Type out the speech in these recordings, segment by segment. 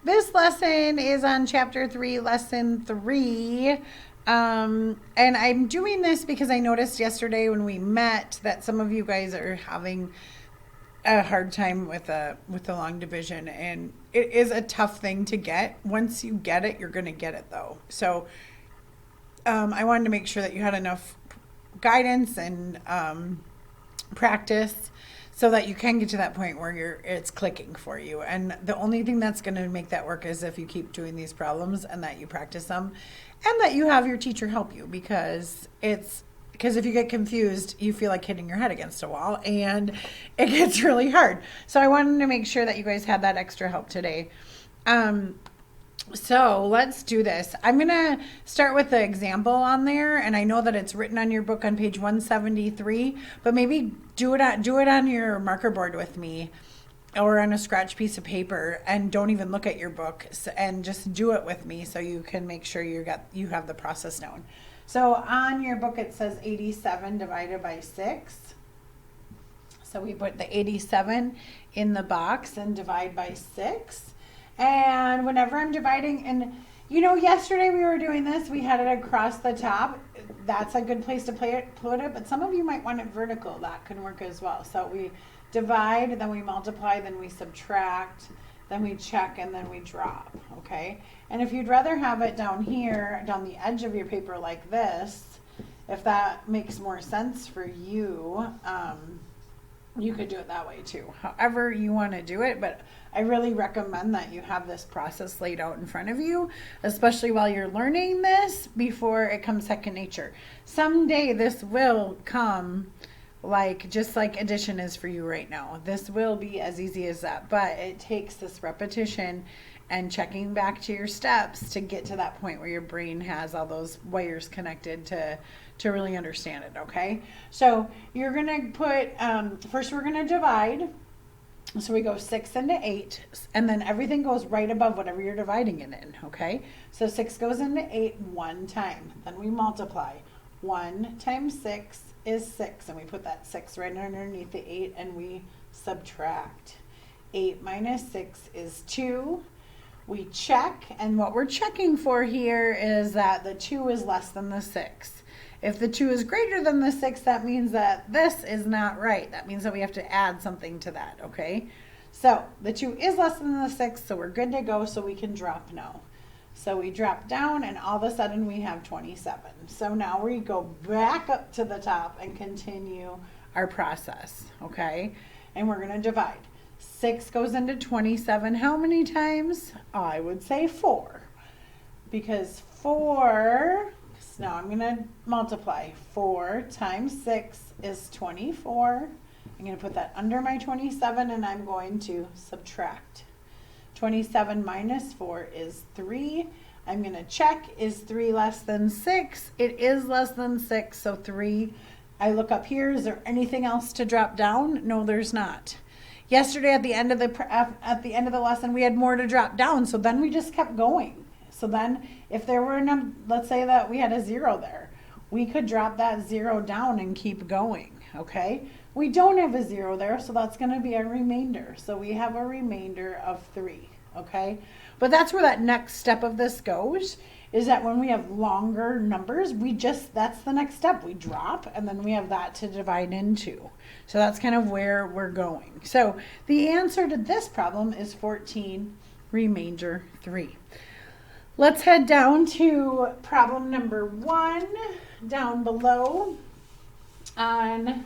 This lesson is on chapter 3, lesson 3. And I'm doing this because I noticed yesterday when we met that some of you guys are having a hard time with the long division, and it is a tough thing to get. Once you get it, you're going to get it though. So I wanted to make sure that you had enough guidance and practice so that you can get to that point where it's clicking for you. And the only thing that's going to make that work is if you keep doing these problems and that you practice them and that you have your teacher help you, because if you get confused, you feel like hitting your head against a wall and it gets really hard. So I wanted to make sure that you guys had that extra help today. So let's do this. I'm going to start with the example on there, and I know that it's written on your book on page 173, but maybe do it on your marker board with me or on a scratch piece of paper, and don't even look at your book, and just do it with me so you can make sure you have the process down. So on your book it says 87 divided by 6. So we put the 87 in the box and divide by 6. And whenever I'm dividing, and yesterday we were doing this, we had it across the top. That's a good place to put it, but some of you might want it vertical. That can work as well. So we divide, then we multiply, then we subtract, then we check, and then we drop, okay? And if you'd rather have it down here, down the edge of your paper like this, if that makes more sense for you, you could do it that way too. However you want to do it, but I really recommend that you have this process laid out in front of you, especially while you're learning this before it comes second nature. Someday this will come just like addition is for you right now. This will be as easy as that, but it takes this repetition and checking back to your steps to get to that point where your brain has all those wires connected to really understand it, okay? So you're going to put, first we're going to divide. So we go 6 into 8, and then everything goes right above whatever you're dividing it in, okay? So 6 goes into 8 one time. Then we multiply. 1 times 6 is 6, and we put that 6 right underneath the 8, and we subtract. 8 minus 6 is 2. We check, and what we're checking for here is that the 2 is less than the 6. If the 2 is greater than the 6, that means that this is not right. That means that we have to add something to that, okay? So the 2 is less than the 6, so we're good to go, so we can drop now. So we drop down, and all of a sudden we have 27. So now we go back up to the top and continue our process, okay? And we're going to divide. 6 goes into 27 how many times? I would say 4. Because 4... Now I'm going to multiply. 4 times 6 is 24. I'm going to put that under my 27, and I'm going to subtract. 27 minus 4 is 3. I'm going to check, is 3 less than 6? It is less than 6, so 3. I look up here, is there anything else to drop down? No, there's not. Yesterday at the end of the lesson, we had more to drop down, so then we just kept going. So then if there were let's say that we had a 0 there, we could drop that 0 down and keep going, okay? We don't have a 0 there, so that's going to be a remainder. So we have a remainder of 3, okay? But that's where that next step of this goes, is that when we have longer numbers, that's the next step. We drop, and then we have that to divide into. So that's kind of where we're going. So the answer to this problem is 14, remainder 3. Let's head down to problem number 1 down below on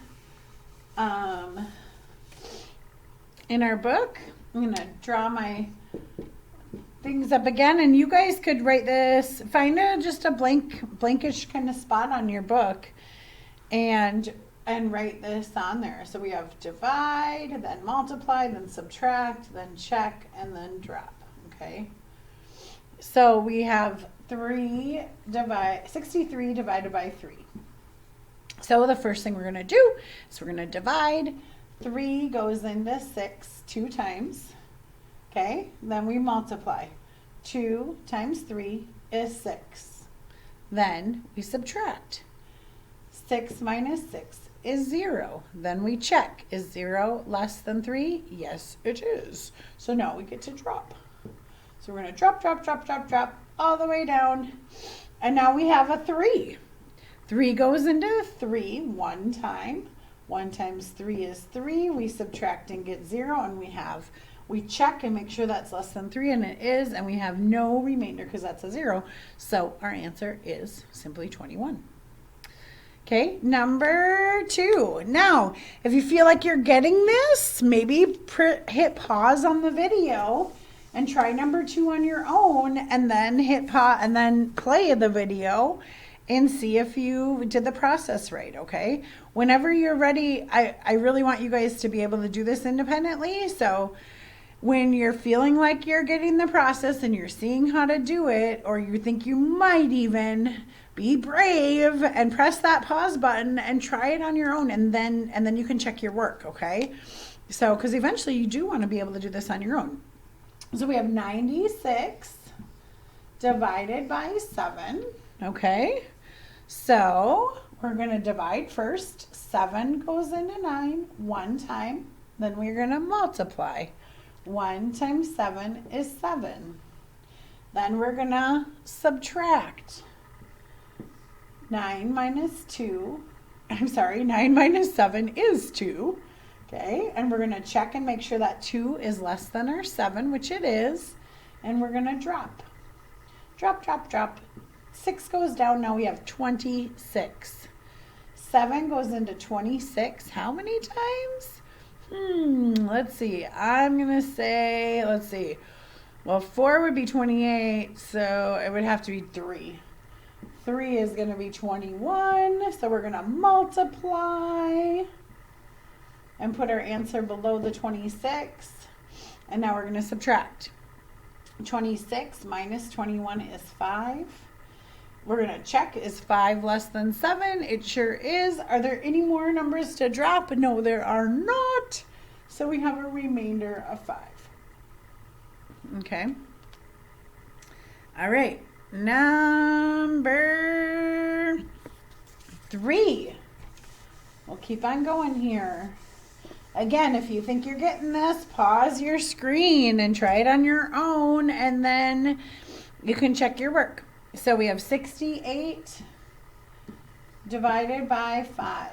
in our book. I'm going to draw my things up again, and you guys could write this, find just a blankish kind of spot on your book and write this on there. So we have divide, then multiply, then subtract, then check, and then drop, okay? So we have 63 divided by 3. So the first thing we're going to do is we're going to divide. 3 goes into 6 2 times. Okay, then we multiply. 2 times 3 is 6. Then we subtract. 6 minus 6 is 0. Then we check. Is 0 less than 3? Yes, it is. So now we get to drop. So we're going to drop, drop, drop, drop, drop all the way down. And now we have a 3. 3 goes into 3 one time. 1 times 3 is 3. We subtract and get 0, and we check and make sure that's less than 3, and it is, and we have no remainder because that's a 0. So our answer is simply 21. Okay, number 2. Now, if you feel like you're getting this, maybe hit pause on the video and try number 2 on your own, and then hit pause and then play the video and see if you did the process right, okay? Whenever you're ready, I really want you guys to be able to do this independently. So when you're feeling like you're getting the process and you're seeing how to do it, or you think you might even, be brave and press that pause button and try it on your own, and then you can check your work, okay? So, because eventually you do want to be able to do this on your own. So we have 96 divided by 7, okay? So we're going to divide first. 7 goes into 9 one time. Then we're going to multiply. 1 times 7 is 7. Then we're going to subtract. 9 minus 7 is 2. Okay, and we're going to check and make sure that 2 is less than our 7, which it is. And we're going to drop. Drop, drop, drop. 6 goes down. Now we have 26. 7 goes into 26. How many times? Let's see. I'm going to say, well, 4 would be 28, so it would have to be 3. 3 is going to be 21, so we're going to multiply and put our answer below the 26. And now we're going to subtract. 26 minus 21 is 5. We're going to check, is 5 less than 7? It sure is. Are there any more numbers to drop? No, there are not. So we have a remainder of 5. Okay. All right. Number 3. We'll keep on going here. Again, if you think you're getting this, pause your screen and try it on your own, and then you can check your work. So we have 68 divided by 5.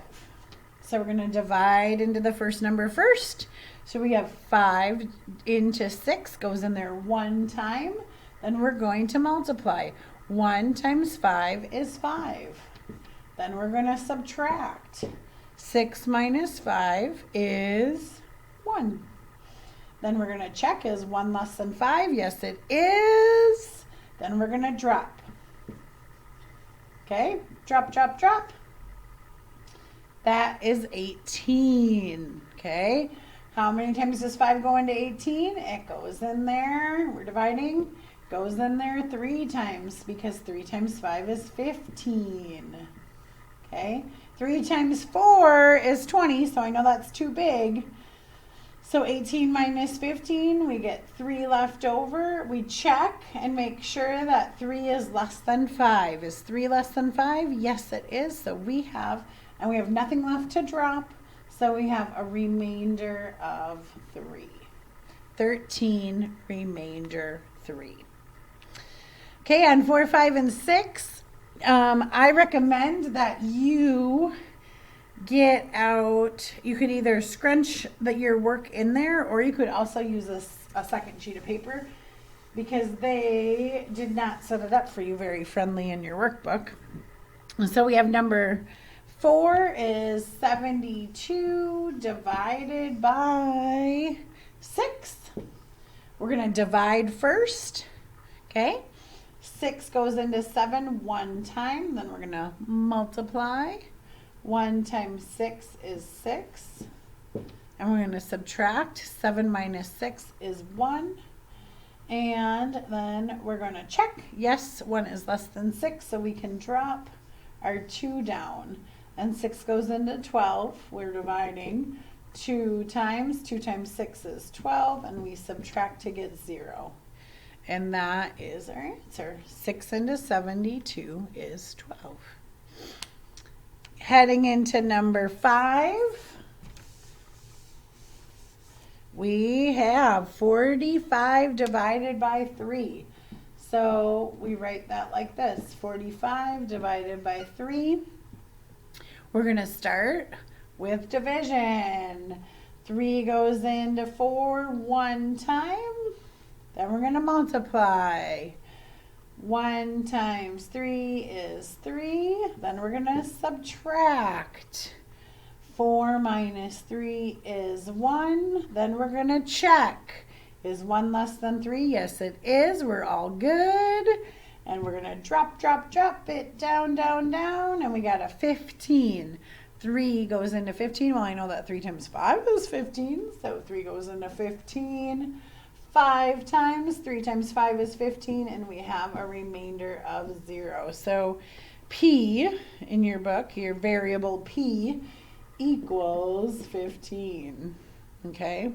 So we're going to divide into the first number first. So we have 5 into 6 goes in there one time. Then we're going to multiply. 1 times 5 is 5. Then we're going to subtract. 6 minus 5 is 1. Then we're going to check, is 1 less than 5? Yes, it is. Then we're going to drop. Okay, drop, drop, drop. That is 18. Okay, how many times does 5 go into 18? It goes in there. We're dividing. Goes in there 3 times, because 3 times 5 is 15. Okay, 3 times 4 is 20, so I know that's too big. So 18 minus 15, we get 3 left over. We check and make sure that 3 is less than 5. Is 3 less than 5? Yes, it is. So we have nothing left to drop. So we have a remainder of 3. 13, remainder 3. Okay, on 4, 5, and 6, I recommend that you get out, you could either scrunch your work in there, or you could also use a second sheet of paper, because they did not set it up for you very friendly in your workbook. So we have number 4 is 72 divided by 6. We're going to divide first, okay? 6 goes into 7 one time, then we're going to multiply. 1 times 6 is 6. And we're going to subtract. 7 minus 6 is 1. And then we're going to check. Yes, 1 is less than 6, so we can drop our 2 down. And 6 goes into 12. We're dividing 2 times 6 is 12, and we subtract to get 0. And that is our answer. 6 into 72 is 12. Heading into number 5, We have 45 divided by 3. So we write that like this, 45 divided by 3. We're going to start with division. 3 goes into 4 one time. Then we're going to multiply. 1 times 3 is 3. Then we're going to subtract. 4 minus 3 is 1. Then we're going to check. Is 1 less than 3? Yes, it is. We're all good. And we're going to drop it down, down, down. And we got a 15. 3 goes into 15. Well, I know that 3 times 5 is 15. So 3 goes into 15. 5 times 3 times 5 is 15. And we have a remainder of 0. So P in your book, your variable P, equals 15. Okay?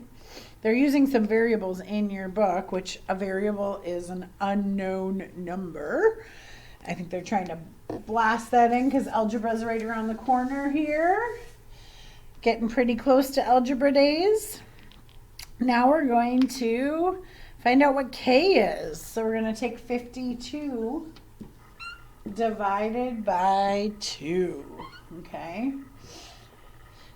They're using some variables in your book, which a variable is an unknown number. I think they're trying to blast that in because algebra is right around the corner here. Getting pretty close to algebra days. Now we're going to find out what K is. So we're going to take 52 divided by 2. Okay?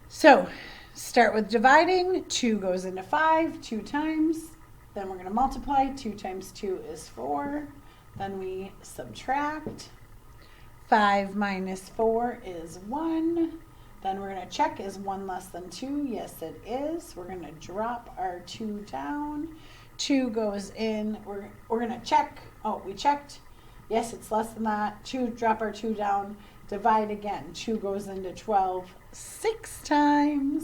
So start with dividing. 2 goes into 5 2 times. Then we're going to multiply. 2 times 2 is 4. Then we subtract. 5 minus 4 is 1. Then we're going to check, is 1 less than 2? Yes, it is. We're going to drop our 2 down. 2 goes in. We're going to check. Oh, we checked. Yes, it's less than that. 2, drop our 2 down. Divide again. 2 goes into 12 6 times.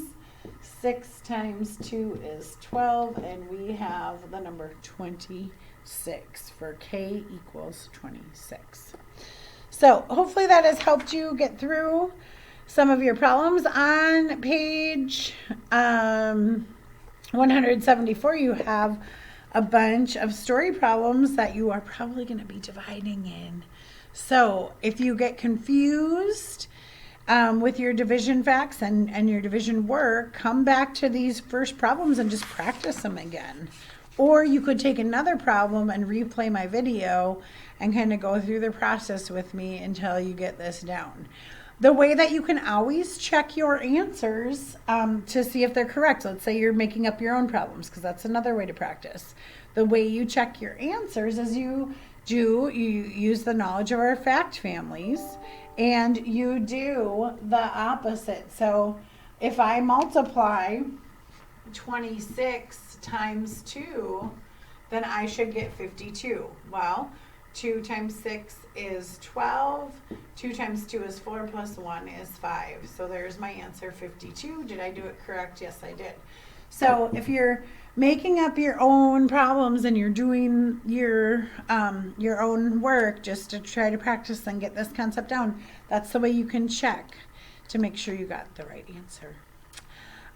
6 times 2 is 12, and we have the number 26 for K equals 26. So hopefully that has helped you get through some of your problems. On page 174, you have a bunch of story problems that you are probably going to be dividing in. So if you get confused with your division facts and your division work, come back to these first problems and just practice them again. Or you could take another problem and replay my video and kind of go through the process with me until you get this down. The way that you can always check your answers to see if they're correct. Let's say you're making up your own problems, because that's another way to practice. The way you check your answers is you use the knowledge of our fact families, and you do the opposite. So if I multiply 26 times 2, then I should get 52. Well, 2 times 6 is 12. 2 times 2 is 4 plus 1 is 5. So there's my answer, 52. Did I do it correct? Yes, I did. So if you're making up your own problems and you're doing your own work just to try to practice and get this concept down, that's the way you can check to make sure you got the right answer.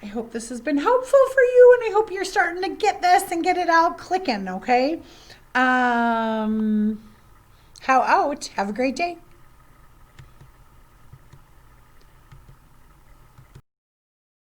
I hope this has been helpful for you, and I hope you're starting to get this and get it all clicking, okay? How out? Have a great day.